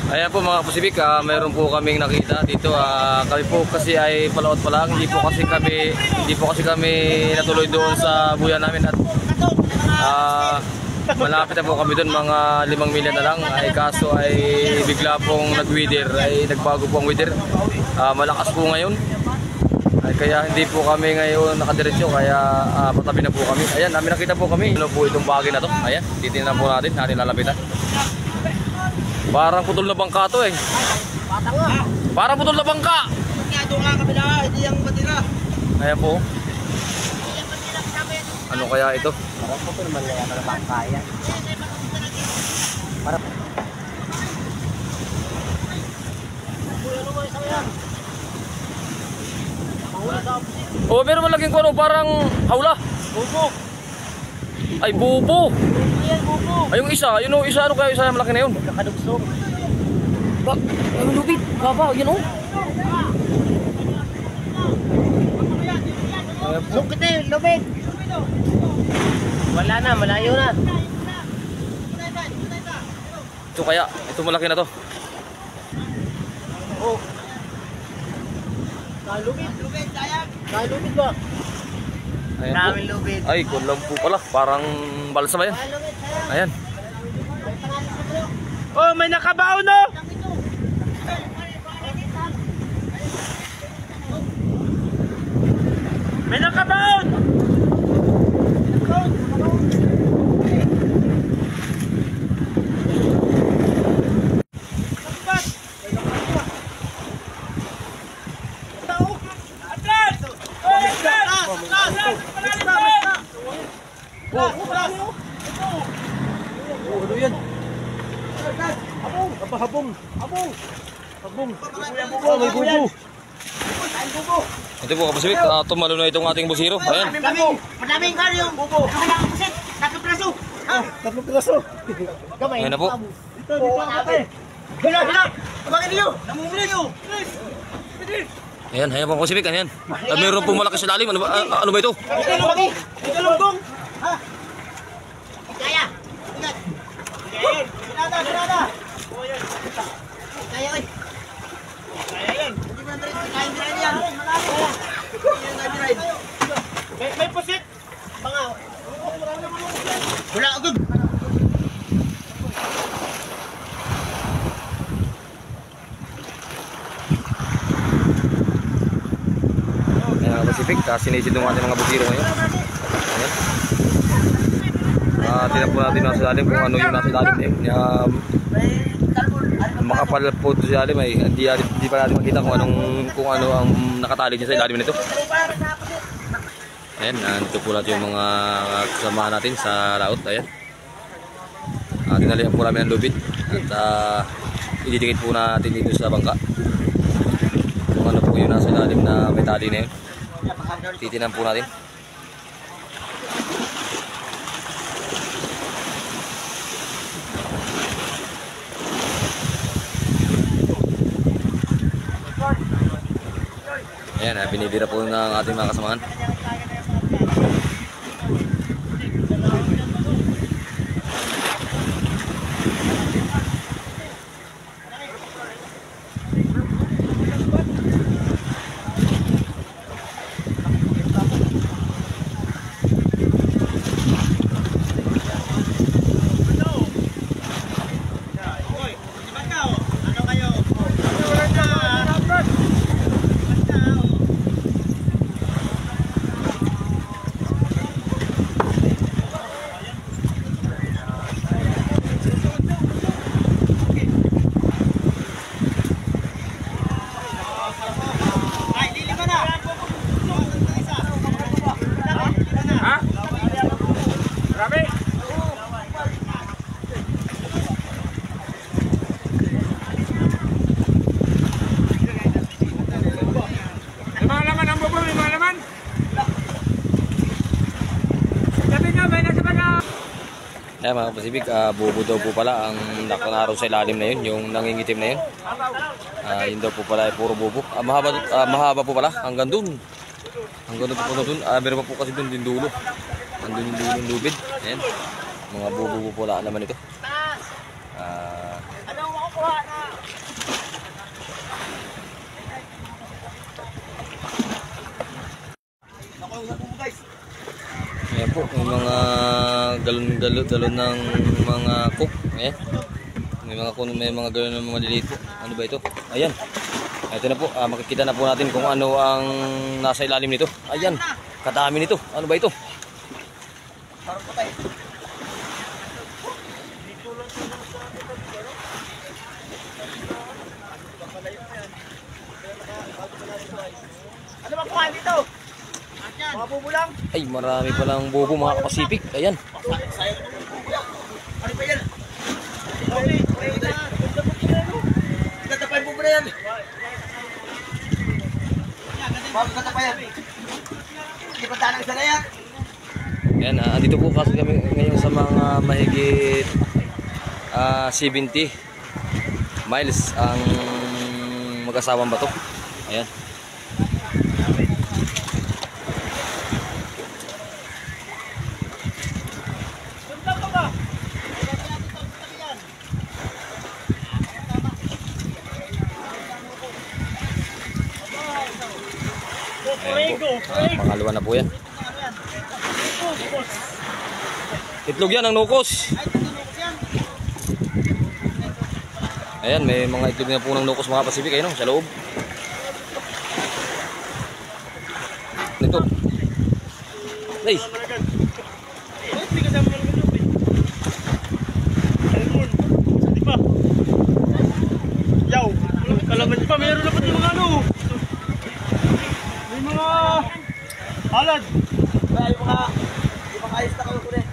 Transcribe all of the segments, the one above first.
Ayan po mga Pasifik, mayroon po kaming nakita dito. Kami po kasi ay palaot pa lang, hindi po kasi kami natuloy doon sa buyan namin at malapit na po kami doon, mga 5 milya na lang. Ay kaso ay bigla pong nag-weather, ay nagbago po ang weather. Malakas po ngayon. Ay kaya hindi po kami ngayon nakadiretso, kaya patabi na po kami. Ayan, namin nakita po kami. Ano po itong bagay na to? Ayan, titingnan po natin lalapitan. Parang putol na bangka to eh. Parang putol na bangka. Ayan po. Ano kaya ito? Parang putol naman na bangka yan. Oh, meron man laging kuno parang hawla. Bubo. Ay, bubo. Yan, bubo. Ay, yung isa, ano kaya isa malaki na yun? Kakadugsong. Ay, lubid. Baba, yan oh. Sungkit eh, lubid. Wala na, malayo na. Ito kaya, ito malaki na to. Oh. Kalubid, sayang. Kalubid ba? Ayan Daming po. lubid. Ay, kulang po pala. Parang balsa ba yan? Ayan. Oh, may nakabaon no? May nakabaon! Ano yan? Habong! May bubo. Ito po Kapasifik, tumalo na itong ating busiro. Ayan. Madaming karo yung bubo. Nakalaang pusit, 3 piraso. 3 piraso. Gamay. Ayan na po. Dito ate. Hila! Tabangin niyo! Namumuli niyo! Ayan po Kapasifik, ayan. At mayroon pong malaki sa lalim. Ano ba ito? Ito lunggong! Ha? Kaya! Ingat! Sinada! Kaya oy! Kaya yan! Hindi mo na rin, kain yan! May pusit! Banga! Wala agad! Ayan Kapasifik, sinisid ng ating mga busiro ngayon. Ayan. Tinan po natin nasa lalim kung ano yung nasa lalim na yun. Makapal po ito sa lalim ay hindi pa natin makita kung ano ang nakatali niya sa ilalim nito. Ayan, nandito po natin yung mga kasamahan natin sa laot. Ayan. Tinalihan po namin ang lubid at ididikit po natin dito sa bangka kung ano po yung nasa ilalim na may tali na yun. Titinan po natin. Ayan, binibira po ng ating mga kasamahan. Ayan mga Pasifik, bubo daw po pala ang nakanaraw sa ilalim na yun, yung nangingitim na yun. Yun daw po pala ay puro bubo. Mahaba po pala hanggang dun. Hanggang dun po dun. Meron pa po kasi dun din dulo. Andun yung dulo ng lubid. Ayan. Mga bubo po pala naman ito. Ayan po, may mga galon-galon ng mga cook. Ayan. May mga galon ng mga maliliit po. Ano ba ito? Ayan. Ito na po, makikita na po natin kung ano ang nasa ilalim nito. Ayan, kadami nito. Ano ba ito? Ano ba kuha dito? Mga bubo lang. Ay, marami palang bubo mga kapasipik. Ayan. Ano ba yan? Ganda pa yung bubo na yan. Ganda pa yan. Hindi pa tanang isa na yan. Ayan, andito po kasi kami ngayon sa mga mahigit 70 miles ang mag-asawang bato. Ayan. Pangalawa na po yan. Itlog yan ang nukos. Ayan, may mga itlog na po ng nukos mga Pacific. Ayun, sa loob. Ito. Ay. Yaw, kalaman pa, meron na pa yung mga ano. May mga halad. May mga ayos na kayo ko rin.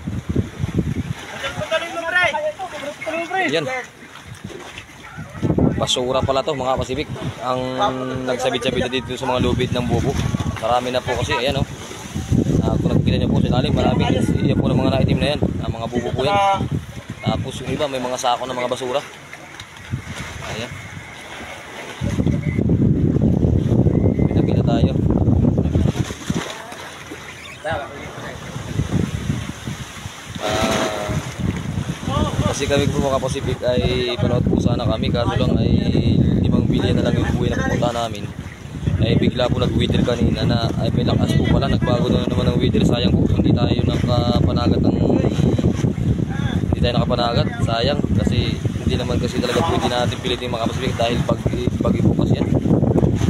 Ayan. Basura pala to mga Pacific. Ang nagsabit-sabit na dito sa mga lubid ng bubo. Marami na po kasi, ayan o. Kung nakikita niyo po sa ilalim, marami. Yan po ng mga naitim na yan. Ang mga bubo po yan. Tapos yung iba, may mga sako ng mga basura. Ayan. Pinagkita tayo. Kasi kami po mga Pacific ay panood po sana kami, kaso lang ay 5 bilyan na lang yung buhay na pupunta namin. Ay bigla po nag-wither kanina na ay may lakas po pala, nagbago na naman ng wither. Sayang po, hindi tayo nakapanagat, sayang kasi hindi naman kasi talaga pwede natin pilitin mga Pacific dahil pag ibukas yan.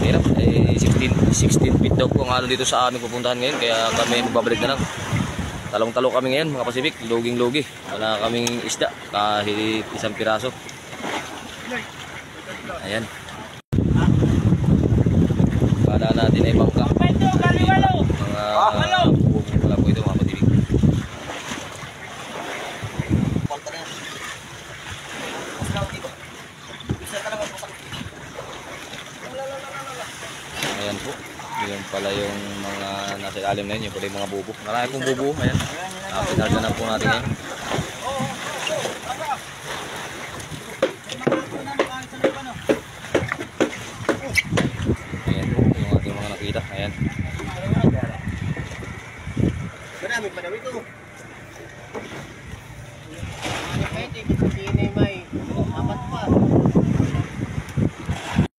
Hirap, ay 16 feet daw po ang alon dito sa aming pupuntahan ngayon, kaya kami magbabalik na lang. Talong-talo kami ngayon mga Pacific, loging-logi. Wala kaming isda, kahit isang piraso. Ayan. Kala natin ay bangka. Mga wala po ito mga Pacific. Ayan po. Yan pala yung mga nasa ilalim na yun, yung pala yung mga bubo. Marami pong bubo, ayan. Pinarga na po natin yan.